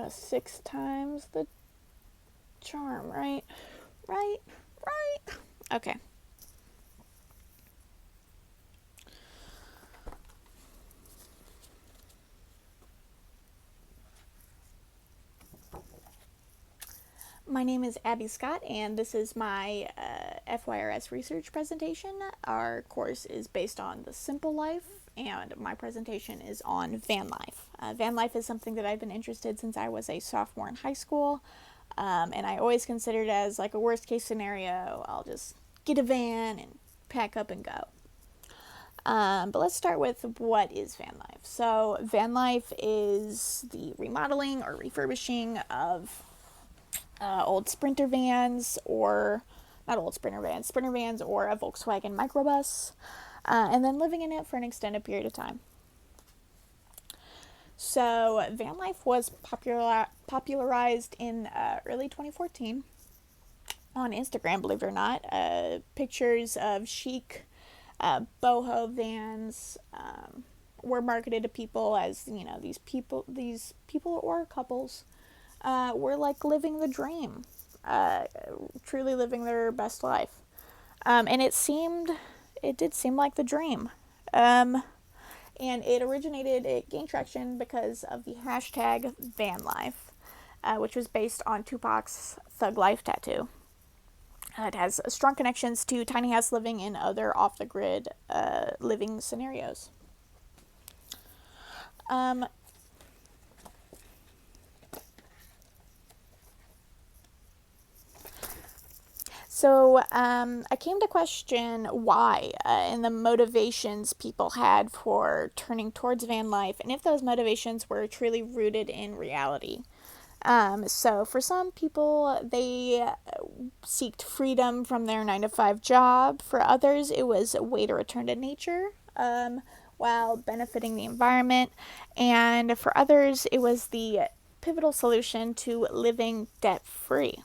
Six times the charm, right? Right? Right? Okay. My name is Abby Scott, and this is my FYRS research presentation. Our course is based on the simple life, and my presentation is on van life. Van life is something that I've been interested in since I was a sophomore in high school, and I always considered it as like a worst case scenario. I'll just get a van and pack up and go. But let's start with what is van life. So van life is the remodeling or refurbishing of old Sprinter vans, or not old Sprinter vans or a Volkswagen microbus, and then living in it for an extended period of time. So van life was popularized in early 2014 on Instagram, believe it or not. Pictures of chic boho vans were marketed to people as, you know, these people or couples were like living the dream, truly living their best life. And it did seem like the dream. And it gained traction because of the hashtag van life, which was based on Tupac's Thug Life tattoo. It has strong connections to tiny house living and other off the grid living scenarios. So I came to question why and the motivations people had for turning towards van life, and if those motivations were truly rooted in reality. So for some people, they seeked freedom from their 9-to-5 job. For others, it was a way to return to nature while benefiting the environment. And for others, it was the pivotal solution to living debt-free.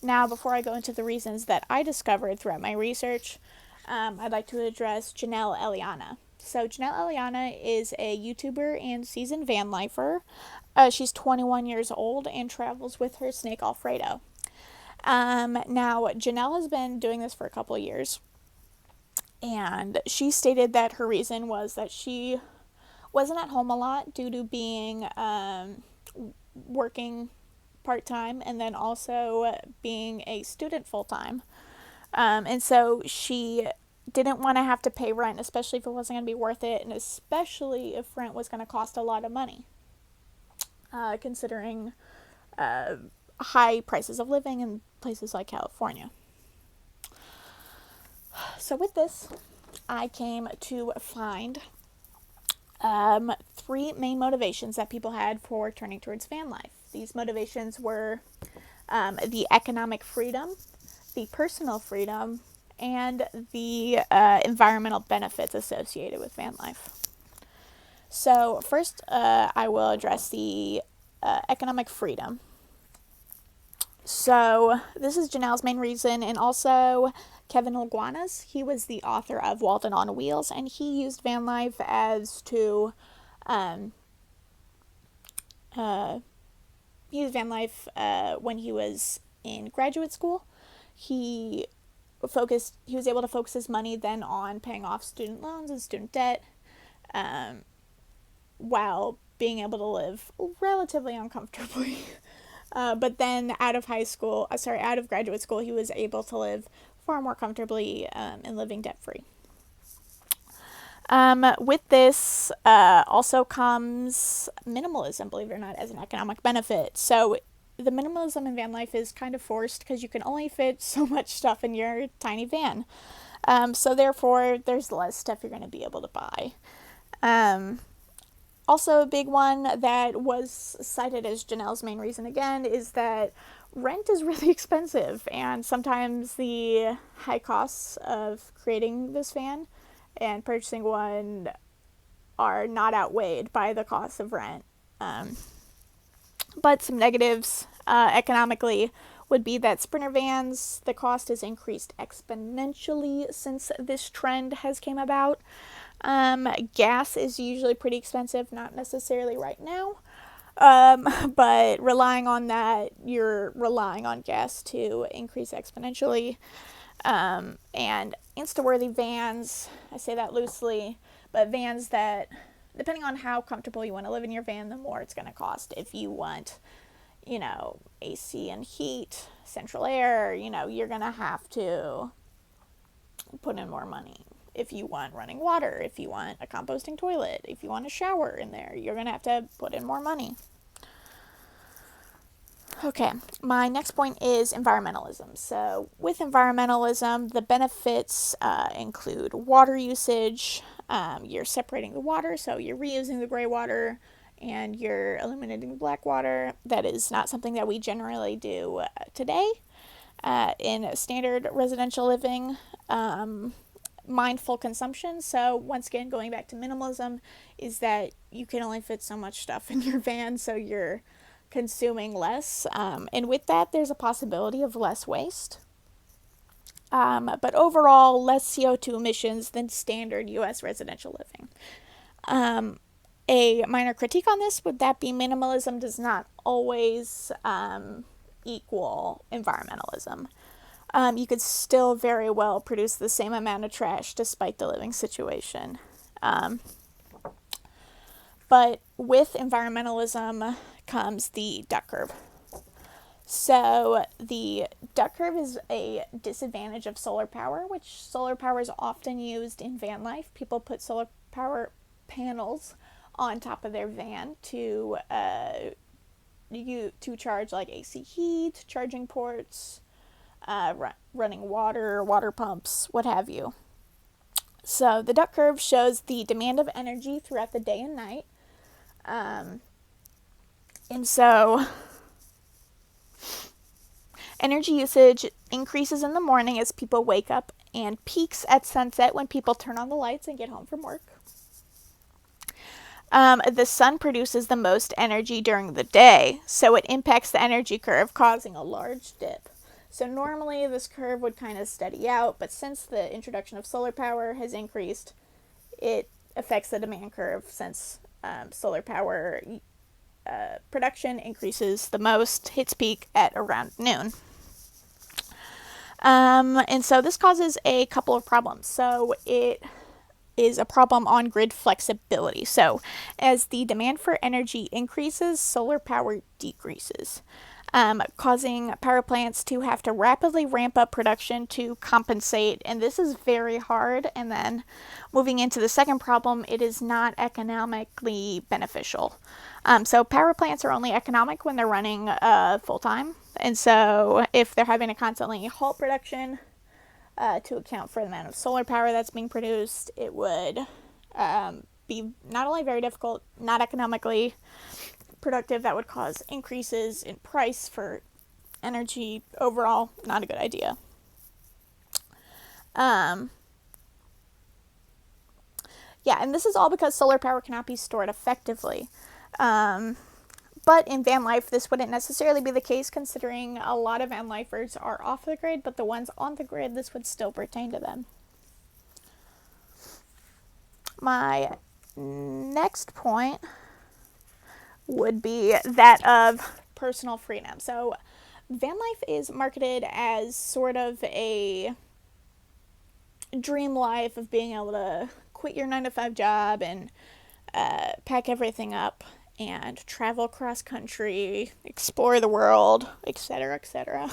Now, before I go into the reasons that I discovered throughout my research, I'd like to address Janelle Eliana. So Janelle Eliana is a YouTuber and seasoned van lifer. She's 21 years old and travels with her snake Alfredo. Now, Janelle has been doing this for a couple of years, and she stated that her reason was that she wasn't at home a lot due to being working part-time and then also being a student full-time. And so she didn't want to have to pay rent, especially if it wasn't going to be worth it, and especially if rent was going to cost a lot of money, considering high prices of living in places like California. So with this, I came to find three main motivations that people had for turning towards van life. These motivations were the economic freedom, the personal freedom, and the environmental benefits associated with van life. So first, I will address the economic freedom. So this is Janelle's main reason, and also Kevin Iguanas. He was the author of Walden on Wheels, and he used van life as to he used van life when he was in graduate school. He was able to focus his money then on paying off student loans and student debt, while being able to live relatively uncomfortably. But then out of graduate school, he was able to live far more comfortably and living debt-free. With this also comes minimalism, believe it or not, as an economic benefit. So the minimalism in van life is kind of forced because you can only fit so much stuff in your tiny van. So therefore, there's less stuff you're going to be able to buy. Also, a big one that was cited as Janelle's main reason again is that rent is really expensive, and sometimes the high costs of creating this van and purchasing one are not outweighed by the cost of rent. But some negatives economically would be that Sprinter vans, the cost has increased exponentially since this trend has came about. Gas is usually pretty expensive, not necessarily right now. But relying on that, you're relying on gas to increase exponentially. And Insta-worthy vans, I say that loosely, but vans that, depending on how comfortable you want to live in your van, the more it's going to cost. If you want, AC and heat, central air, you're going to have to put in more money. If you want running water, if you want a composting toilet, if you want a shower in there, you're going to have to put in more money. Okay, my next point is environmentalism. So, with environmentalism, the benefits include water usage. You're separating the water, so you're reusing the gray water and you're eliminating the black water. That is not something that we generally do today in standard residential living. Mindful consumption. So, once again, going back to minimalism, is that you can only fit so much stuff in your van, so you're consuming less. And with that, there's a possibility of less waste. But overall, less CO2 emissions than standard US residential living. A minor critique on this would that be minimalism does not always equal environmentalism. You could still very well produce the same amount of trash despite the living situation. But with environmentalism comes the duck curve. So the duck curve is a disadvantage of solar power, which solar power is often used in van life. People put solar power panels on top of their van to charge like AC heat, charging ports, running water pumps, what have you. So the duck curve shows the demand of energy throughout the day and night. And so energy usage increases in the morning as people wake up and peaks at sunset when people turn on the lights and get home from work. The sun produces the most energy during the day, so it impacts the energy curve, causing a large dip. So normally this curve would kind of steady out, but since the introduction of solar power has increased, it affects the demand curve since solar power production increases the most, hits peak at around noon. And so this causes a couple of problems. So it is a problem on grid flexibility. So as the demand for energy increases, solar power decreases, causing power plants to have to rapidly ramp up production to compensate. And this is very hard. And then moving into the second problem, it is not economically beneficial. So power plants are only economic when they're running full time. And so if they're having to constantly halt production to account for the amount of solar power that's being produced, it would be not only very difficult, not economically productive, that would cause increases in price for energy. Overall, not a good idea. Yeah, and this is all because solar power cannot be stored effectively. But in van life, this wouldn't necessarily be the case, considering a lot of van lifers are off the grid, but the ones on the grid, this would still pertain to them. My next point would be that of personal freedom. So van life is marketed as sort of a dream life of being able to quit your 9-to-5 job and pack everything up and travel cross country, explore the world, etc., etc.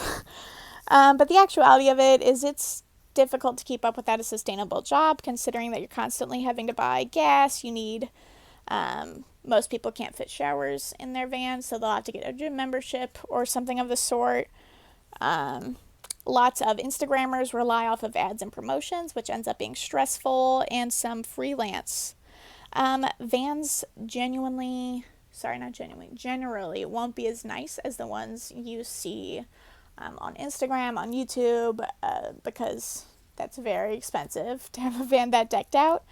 But the actuality of it is it's difficult to keep up without a sustainable job, considering that you're constantly having to buy gas. You need, most people can't fit showers in their vans, so they'll have to get a gym membership or something of the sort. Lots of Instagrammers rely off of ads and promotions, which ends up being stressful, and some freelance. Vans generally won't be as nice as the ones you see on Instagram, on YouTube, because that's very expensive to have a van that decked out.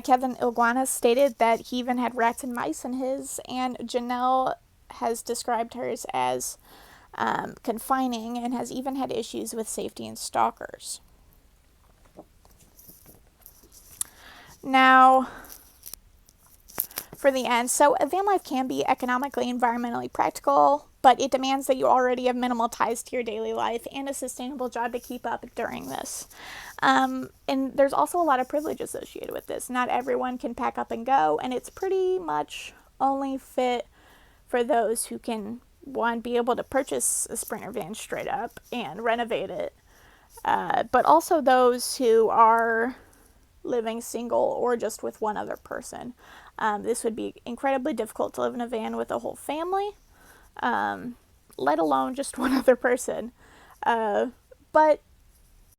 Kevin Iguana stated that he even had rats and mice in his, and Janelle has described hers as confining and has even had issues with safety and stalkers. Now, for the end. So a van life can be economically, environmentally practical, but it demands that you already have minimal ties to your daily life and a sustainable job to keep up during this. And there's also a lot of privilege associated with this. Not everyone can pack up and go, and it's pretty much only fit for those who can, one, be able to purchase a Sprinter van straight up and renovate it, but also those who are living single or just with one other person. This would be incredibly difficult to live in a van with a whole family, let alone just one other person. But